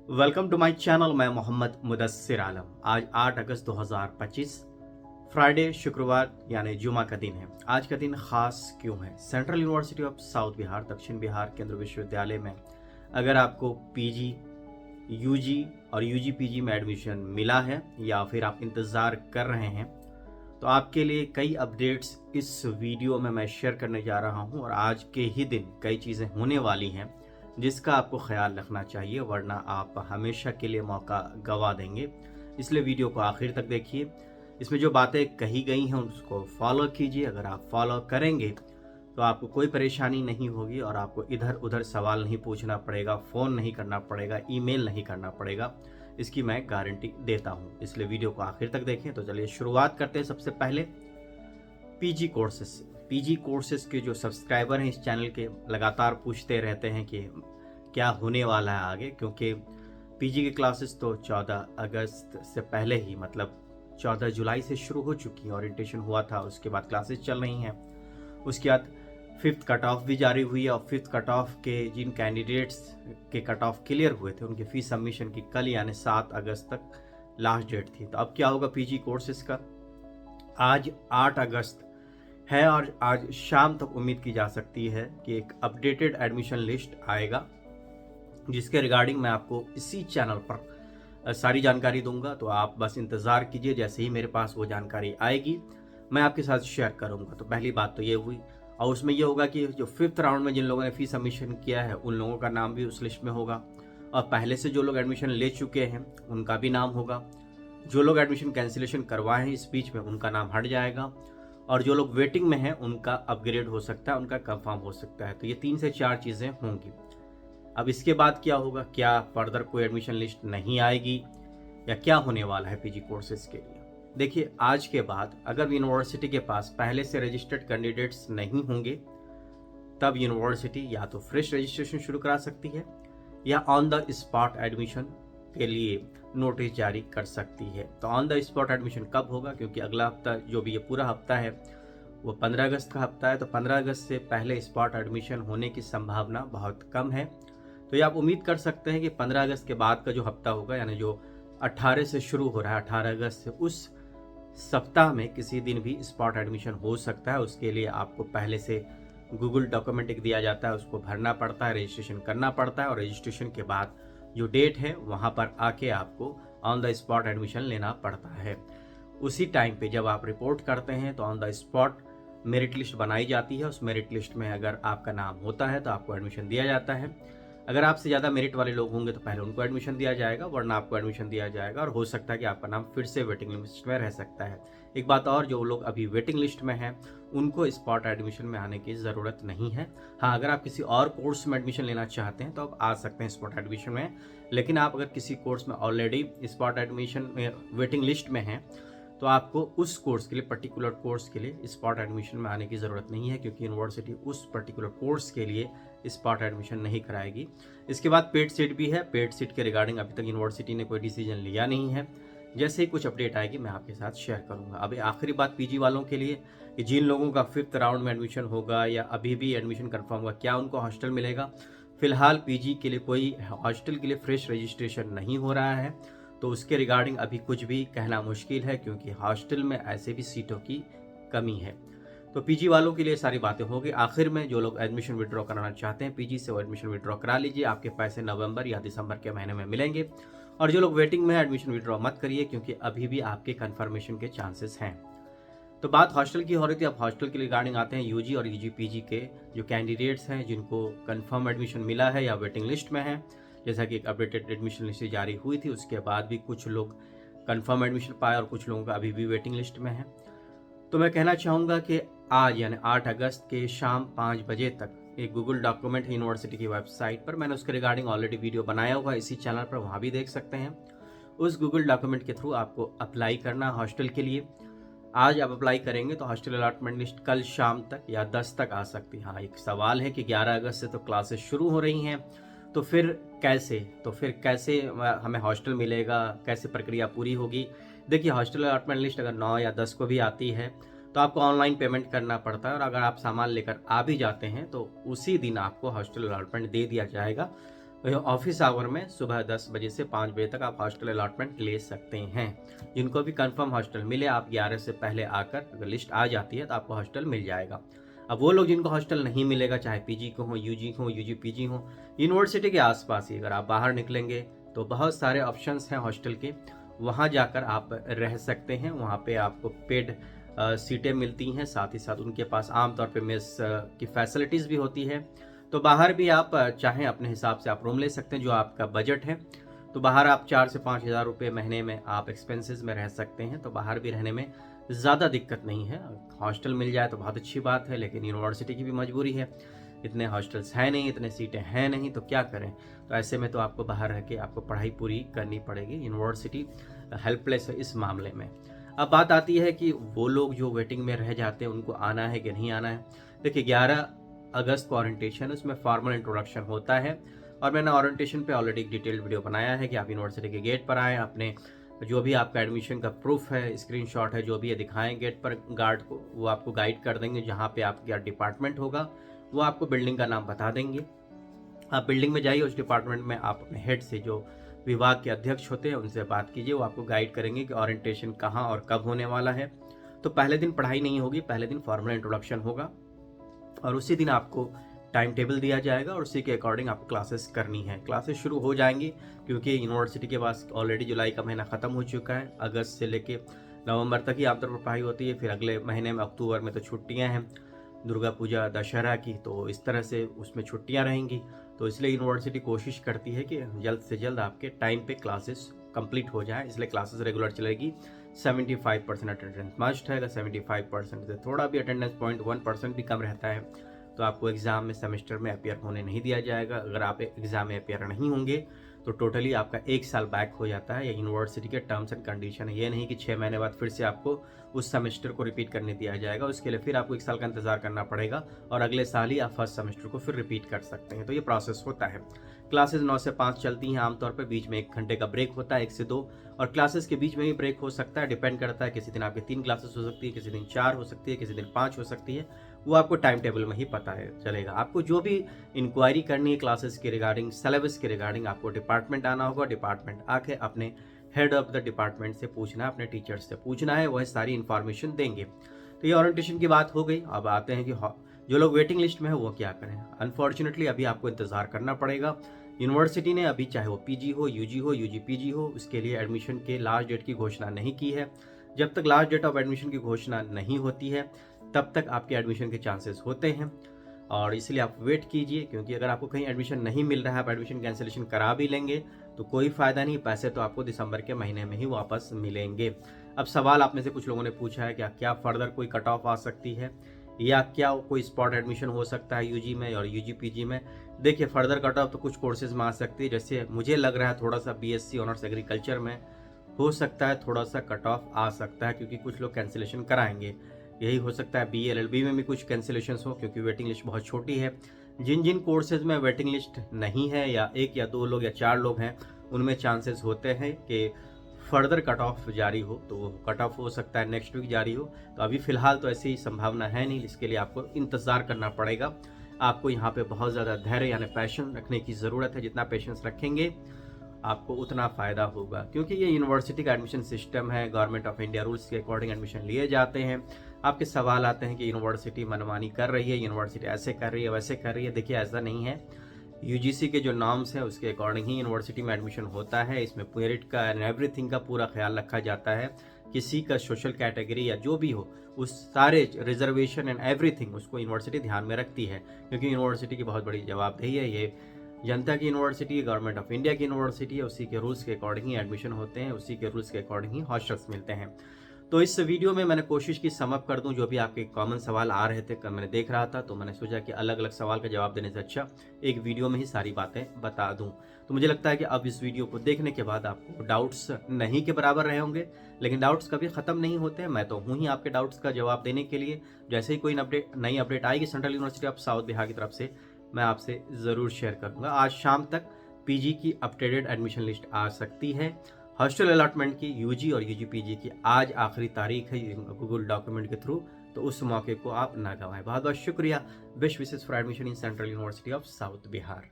Welcome to my channel. मैं मोहम्मद मुदस्सिर आलम। आज 8 अगस्त 2025 Friday शुक्रवार यानी जुमा का दिन है। आज का दिन खास क्यों है? Central university of south Bihar दक्षिण बिहार केंद्रीय विश्वविद्यालय में अगर आपको पीजी यूजी और यूजी पीजी में एडमिशन मिला है या फिर आप इंतज़ार कर रहे हैं तो आपके लिए कई अपडेट्स इस वीडियो में मैं शेयर करने जा रहा हूं। और आज के ही दिन कई चीज़ें होने वाली हैं जिसका आपको ख्याल रखना चाहिए, वरना आप हमेशा के लिए मौका गंवा देंगे। इसलिए वीडियो को आखिर तक देखिए। इसमें जो बातें कही गई हैं उसको फॉलो कीजिए। अगर आप फॉलो करेंगे तो आपको कोई परेशानी नहीं होगी और आपको इधर उधर सवाल नहीं पूछना पड़ेगा, फ़ोन नहीं करना पड़ेगा, ईमेल नहीं करना पड़ेगा। इसकी मैं गारंटी देता हूँ। इसलिए वीडियो को आखिर तक देखें। तो चलिए शुरुआत करते हैं सबसे पहले पीजी कोर्सेज से। पीजी कोर्सेज के जो सब्सक्राइबर हैं इस चैनल के लगातार पूछते रहते हैं कि क्या होने वाला है आगे, क्योंकि पीजी की क्लासेस तो 14 अगस्त से पहले ही मतलब 14 जुलाई से शुरू हो चुकी हैं। ओरिएंटेशन हुआ था, उसके बाद क्लासेस चल रही हैं। उसके बाद 5th कट ऑफ भी जारी हुई है और 5th कट ऑफ के जिन कैंडिडेट्स के कट ऑफ क्लियर हुए थे उनके फीस सबमिशन की कल यानी 7 अगस्त तक लास्ट डेट थी। तो अब क्या होगा पीजी कोर्सेज का? आज 8 अगस्त है और आज शाम तक उम्मीद की जा सकती है कि एक अपडेटेड एडमिशन लिस्ट आएगा, जिसके रिगार्डिंग मैं आपको इसी चैनल पर सारी जानकारी दूंगा। तो आप बस इंतज़ार कीजिए, जैसे ही मेरे पास वो जानकारी आएगी मैं आपके साथ शेयर करूंगा। तो पहली बात तो ये हुई, और उसमें ये होगा कि जो 5th राउंड में जिन लोगों ने फीस सबमिशन किया है उन लोगों का नाम भी उस लिस्ट में होगा, और पहले से जो लोग एडमिशन ले चुके हैं उनका भी नाम होगा। जो लोग एडमिशन कैंसिलेशन करवाए हैं इस बीच में उनका नाम हट जाएगा, और जो लोग वेटिंग में हैं उनका अपग्रेड हो सकता है, उनका कंफर्म हो सकता है। तो ये 3 से 4 चीज़ें होंगी। अब इसके बाद क्या होगा? क्या फर्दर कोई एडमिशन लिस्ट नहीं आएगी या क्या होने वाला है पीजी कोर्सेज के लिए? देखिए, आज के बाद अगर यूनिवर्सिटी के पास पहले से रजिस्टर्ड कैंडिडेट्स नहीं होंगे तब यूनिवर्सिटी या तो फ्रेश रजिस्ट्रेशन शुरू करा सकती है या ऑन द स्पॉट एडमिशन के लिए नोटिस जारी कर सकती है। तो ऑन द स्पॉट एडमिशन कब होगा? क्योंकि अगला हफ्ता जो भी ये पूरा हफ्ता है वो 15 अगस्त का हफ्ता है, तो 15 अगस्त से पहले स्पॉट एडमिशन होने की संभावना बहुत कम है। तो ये आप उम्मीद कर सकते हैं कि 15 अगस्त के बाद का जो हफ्ता होगा यानी जो 18 से शुरू हो रहा है 18 अगस्त से, उस सप्ताह में किसी दिन भी स्पॉट एडमिशन हो सकता है। उसके लिए आपको पहले से गूगल डॉक्यूमेंट एक दिया जाता है, उसको भरना पड़ता है, रजिस्ट्रेशन करना पड़ता है, और रजिस्ट्रेशन के बाद जो डेट है वहाँ पर आके आपको ऑन द स्पॉट एडमिशन लेना पड़ता है। उसी टाइम पे जब आप रिपोर्ट करते हैं तो on the spot merit list बनाई जाती है। उस मेरिट लिस्ट में अगर आपका नाम होता है तो आपको एडमिशन दिया जाता है। अगर आपसे ज़्यादा मेरिट वाले लोग होंगे तो पहले उनको एडमिशन दिया जाएगा, वरना आपको एडमिशन दिया जाएगा, और हो सकता है कि आपका नाम फिर से वेटिंग लिस्ट में रह सकता है। एक बात और, जो लोग अभी वेटिंग लिस्ट में हैं उनको स्पॉट एडमिशन में आने की ज़रूरत नहीं है। हाँ, अगर आप किसी और कोर्स में एडमिशन लेना चाहते हैं तो आप आ सकते हैं स्पॉट एडमिशन में, लेकिन आप अगर किसी कोर्स में ऑलरेडी स्पॉट एडमिशन में वेटिंग लिस्ट में हैं तो आपको उस कोर्स के लिए, पर्टिकुलर कोर्स के लिए स्पॉट एडमिशन में आने की ज़रूरत नहीं है, क्योंकि यूनिवर्सिटी उस पर्टिकुलर कोर्स के लिए स्पॉट एडमिशन नहीं कराएगी। इसके बाद पेड सीट भी है। पेड सीट के रिगार्डिंग अभी तक यूनिवर्सिटी ने कोई डिसीजन लिया नहीं है। जैसे ही कुछ अपडेट आएगी मैं आपके साथ शेयर करूंगा। अभी आखिरी बात पीजी वालों के लिए कि जिन लोगों का 5th राउंड में एडमिशन होगा या अभी भी एडमिशन कंफर्म होगा, क्या उनको हॉस्टल मिलेगा? फिलहाल पीजी के लिए कोई हॉस्टल के लिए फ्रेश रजिस्ट्रेशन नहीं हो रहा है, तो उसके रिगार्डिंग अभी कुछ भी कहना मुश्किल है, क्योंकि हॉस्टल में ऐसे भी सीटों की कमी है। तो पीजी वालों के लिए सारी बातें होगी। आखिर में जो लोग एडमिशन विड्रॉ कराना चाहते हैं पीजी से, वो एडमिशन विड्रॉ करा लीजिए, आपके पैसे नवंबर या दिसंबर के महीने में मिलेंगे। और जो लोग वेटिंग में है एडमिशन विड्रॉ मत करिए, क्योंकि अभी भी आपके कन्फर्मेशन के चांसेस हैं। तो बात हॉस्टल की हो रही थी, अब हॉस्टल के रिगार्डिंग आते हैं। यूजी और यूजी पीजी के जो कैंडिडेट्स हैं जिनको कन्फर्म एडमिशन मिला है या वेटिंग लिस्ट में है, जैसा कि एक अपडेटेड एडमिशन लिस्ट जारी हुई थी, उसके बाद भी कुछ लोग कन्फर्म एडमिशन पाए और कुछ लोगों का अभी भी वेटिंग लिस्ट में है। तो मैं कहना चाहूँगा कि आज यानी 8 अगस्त के शाम 5 बजे तक एक गूगल डॉक्यूमेंट है यूनिवर्सिटी की वेबसाइट पर, मैंने उसके रिगार्डिंग ऑलरेडी वीडियो बनाया हुआ है इसी चैनल पर, वहाँ भी देख सकते हैं। उस गूगल डॉक्यूमेंट के थ्रू आपको अप्लाई करना हॉस्टल के लिए। आज आप अप्लाई करेंगे तो हॉस्टल अलॉटमेंट लिस्ट कल शाम तक या 10 तक आ सकती है। हाँ, एक सवाल है कि 11 अगस्त से तो क्लासेस शुरू हो रही हैं, तो फिर कैसे हमें हॉस्टल मिलेगा, कैसे प्रक्रिया पूरी होगी? देखिए, हॉस्टल अलॉटमेंट लिस्ट अगर 9 या 10 को भी आती है तो आपको ऑनलाइन पेमेंट करना पड़ता है, और अगर आप सामान लेकर आ भी जाते हैं तो उसी दिन आपको हॉस्टल अलॉटमेंट दे दिया जाएगा। ऑफिस आवर में सुबह 10 बजे से 5 बजे तक आप हॉस्टल अलॉटमेंट ले सकते हैं। जिनको भी कंफर्म हॉस्टल मिले, आप 11 से पहले आकर, अगर लिस्ट आ जाती है तो आपको हॉस्टल मिल जाएगा। अब वो लोग जिनको हॉस्टल नहीं मिलेगा, चाहे पीजी को हो, यूजी को हो, यूजी पीजी हो, यूनिवर्सिटी के आसपास ही अगर आप बाहर निकलेंगे तो बहुत सारे ऑप्शंस हैं हॉस्टल के, वहाँ जाकर आप रह सकते हैं। वहाँ पे आपको पेड सीटें मिलती हैं, साथ ही साथ उनके पास आमतौर पे मेस की फैसिलिटीज़ भी होती है। तो बाहर भी आप चाहें अपने हिसाब से आप रूम ले सकते हैं, जो आपका बजट है। तो बाहर आप 4 से 5 हज़ार रुपये महीने में आप एक्सपेंसेस में रह सकते हैं, तो बाहर भी रहने में ज़्यादा दिक्कत नहीं है। हॉस्टल मिल जाए तो बहुत अच्छी बात है, लेकिन यूनिवर्सिटी की भी मजबूरी है, इतने हॉस्टल्स हैं नहीं, इतने सीटें हैं नहीं, तो क्या करें। तो ऐसे में तो आपको बाहर रह के आपको पढ़ाई पूरी करनी पड़ेगी। यूनिवर्सिटी हेल्पलेस है इस मामले में। अब बात आती है कि वो लोग जो वेटिंग में रह जाते हैं उनको आना है कि नहीं आना है। देखिए 11 अगस्त को ओरिएंटेशन, उसमें फॉर्मल इंट्रोडक्शन होता है, और मैंने ओरिएंटेशन पे ऑलरेडी एक डिटेल्ड वीडियो बनाया है कि आप यूनिवर्सिटी के गेट पर आएँ, अपने जो भी आपका एडमिशन का प्रूफ है, स्क्रीनशॉट है, जो भी है दिखाएं गेट पर गार्ड को, वो आपको गाइड कर देंगे जहाँ पे आपका डिपार्टमेंट होगा। वो आपको बिल्डिंग का नाम बता देंगे। आप बिल्डिंग में जाइए, उस डिपार्टमेंट में आप अपने हेड से, जो विभाग के अध्यक्ष होते हैं, उनसे बात कीजिए। वो आपको गाइड करेंगे कि ओरिएंटेशन कहाँ और कब होने वाला है। तो पहले दिन पढ़ाई नहीं होगी, पहले दिन फॉर्मल इंट्रोडक्शन होगा, और उसी दिन आपको टाइम टेबल दिया जाएगा और उसी के अकॉर्डिंग आपको क्लासेस करनी है। क्लासेस शुरू हो जाएंगी क्योंकि यूनिवर्सिटी के पास ऑलरेडी जुलाई का महीना ख़त्म हो चुका है। अगस्त से लेके नवंबर तक ही आमतौर पर पढ़ाई होती है, फिर अगले महीने में अक्टूबर में तो छुट्टियां हैं, दुर्गा पूजा, दशहरा की, तो इस तरह से उसमें छुट्टियां रहेंगी। तो इसलिए यूनिवर्सिटी कोशिश करती है कि जल्द से जल्द आपके टाइम पे क्लासेस कंप्लीट हो जाए, इसलिए क्लासेस रेगुलर चलेगी। 75% अटेंडेंस मस्ट है। अगर 75% से थोड़ा भी अटेंडेंस 0.1% भी कम रहता है तो आपको एग्ज़ाम में, सेमेस्टर में अपियर होने नहीं दिया जाएगा। अगर आप एग्ज़ाम में अपियर नहीं होंगे तो टोटली आपका 1 साल बैक हो जाता है। ये यूनिवर्सिटी के टर्म्स एंड कंडीशन है। ये नहीं कि 6 महीने बाद फिर से आपको उस सेमेस्टर को रिपीट करने दिया जाएगा, उसके लिए फिर आपको 1 साल का इंतजार करना पड़ेगा और अगले साल ही आप फर्स्ट सेमेस्टर को फिर रिपीट कर सकते हैं। तो ये प्रोसेस होता है। क्लासेस 9 से 5 चलती हैं आमतौर पर, बीच में 1 घंटे का ब्रेक होता है, 1 से 2, और क्लासेस के बीच में भी ब्रेक हो सकता है, डिपेंड करता है। किसी दिन आपके 3 क्लासेस हो सकती है, किसी दिन 4 हो सकती है, किसी दिन 5 हो सकती है। वो आपको टाइम टेबल में ही पता है चलेगा। आपको जो भी इंक्वायरी करनी है क्लासेस के रिगार्डिंग, सिलेबस के रिगार्डिंग, आपको डिपार्टमेंट आना होगा। डिपार्टमेंट आके अपने हेड ऑफ द डिपार्टमेंट से पूछना है, अपने टीचर्स से पूछना है, वह सारी इन्फॉर्मेशन देंगे। तो ये ओरिएंटेशन की बात हो गई। अब आते हैं कि जो लोग वेटिंग लिस्ट में है वो क्या करें। अनफॉर्चुनेटली अभी आपको इंतज़ार करना पड़ेगा। यूनिवर्सिटी ने अभी, चाहे वो पीजी हो, यूजी पीजी हो, उसके लिए एडमिशन के लास्ट डेट की घोषणा नहीं की है। जब तक लास्ट डेट ऑफ एडमिशन की घोषणा नहीं होती है तब तक आपके एडमिशन के चांसेस होते हैं, और इसलिए आप वेट कीजिए। क्योंकि अगर आपको कहीं एडमिशन नहीं मिल रहा है, आप एडमिशन कैंसिलेशन करा भी लेंगे तो कोई फ़ायदा नहीं, पैसे तो आपको दिसंबर के महीने में ही वापस मिलेंगे। अब सवाल आप में से कुछ लोगों ने पूछा है, क्या फर्दर कोई कट ऑफ आ सकती है, या क्या कोई स्पॉट एडमिशन हो सकता है यूजी में और यूजी पीजी में। देखिए फर्दर कट ऑफ तो कुछ कोर्सेज में आ सकती है, जैसे मुझे लग रहा है थोड़ा सा बीएससी ऑनर्स एग्रीकल्चर में हो सकता है, थोड़ा सा कट ऑफ आ सकता है, क्योंकि कुछ लोग कैंसिलेशन कराएंगे। यही हो सकता है बी एलएलबी में भी कुछ कैंसिलेशन हो, क्योंकि वेटिंग लिस्ट बहुत छोटी है। जिन जिन कोर्सेज में वेटिंग लिस्ट नहीं है, या 1 या 2 लोग या 4 लोग हैं, उनमें चांसेस होते हैं कि फर्दर कट ऑफ जारी हो, तो वो कट ऑफ हो सकता है नेक्स्ट वीक जारी हो। तो अभी फ़िलहाल तो ऐसी संभावना है नहीं, इसके लिए आपको इंतज़ार करना पड़ेगा। आपको यहाँ पे बहुत ज़्यादा धैर्य यानी पैशन रखने की ज़रूरत है। जितना पेशेंस रखेंगे आपको उतना फ़ायदा होगा, क्योंकि ये यूनिवर्सिटी का एडमिशन सिस्टम है। गवर्नमेंट ऑफ इंडिया रूल्स के अकॉर्डिंग एडमिशन लिए जाते हैं। आपके सवाल आते हैं कि यूनिवर्सिटी मनमानी कर रही है, यूनिवर्सिटी ऐसे कर रही है, वैसे कर रही है। देखिए ऐसा नहीं है, यूजीसी के जो नॉर्म्स हैं उसके अकॉर्डिंग ही यूनिवर्सिटी में एडमिशन होता है। इसमें मेरिट का एंड एवरीथिंग का पूरा ख्याल रखा जाता है। किसी का सोशल कैटेगरी या जो भी हो, उस सारे रिजर्वेशन एंड एवरीथिंग उसको यूनिवर्सिटी ध्यान में रखती है, क्योंकि यूनिवर्सिटी की बहुत बड़ी जवाबदेही है। ये जनता की यूनिवर्सिटी, गवर्नमेंट ऑफ इंडिया की यूनिवर्सिटी है, उसी के रूल्स के अकॉर्डिंग ही एडमिशन होते हैं, उसी के रूल्स के अकॉर्डिंग ही हॉस्टल्स मिलते हैं। तो इस वीडियो में मैंने कोशिश की सम अप कर दूं जो भी आपके कॉमन सवाल आ रहे थे। मैंने देख रहा था तो मैंने सोचा कि अलग अलग सवाल का जवाब देने से अच्छा एक वीडियो में ही सारी बातें बता दूं। तो मुझे लगता है कि अब इस वीडियो को देखने के बाद आपको डाउट्स नहीं के बराबर रहे होंगे, लेकिन डाउट्स कभी ख़त्म नहीं होते हैं। मैं तो हूँ ही आपके डाउट्स का जवाब देने के लिए। जैसे ही कोई नई अपडेट आएगी central university of south Bihar की तरफ से, मैं आपसे ज़रूर शेयर करूँगा। आज शाम तक पीजी की अपडेटेड एडमिशन लिस्ट आ सकती है। हॉस्टल अलॉटमेंट की यूजी और यूजी पीजी की आज आखिरी तारीख है गूगल डॉक्यूमेंट के थ्रू, तो उस मौके को आप ना गंवाएं। बहुत बहुत शुक्रिया। Best wishes for admission in central university of south Bihar.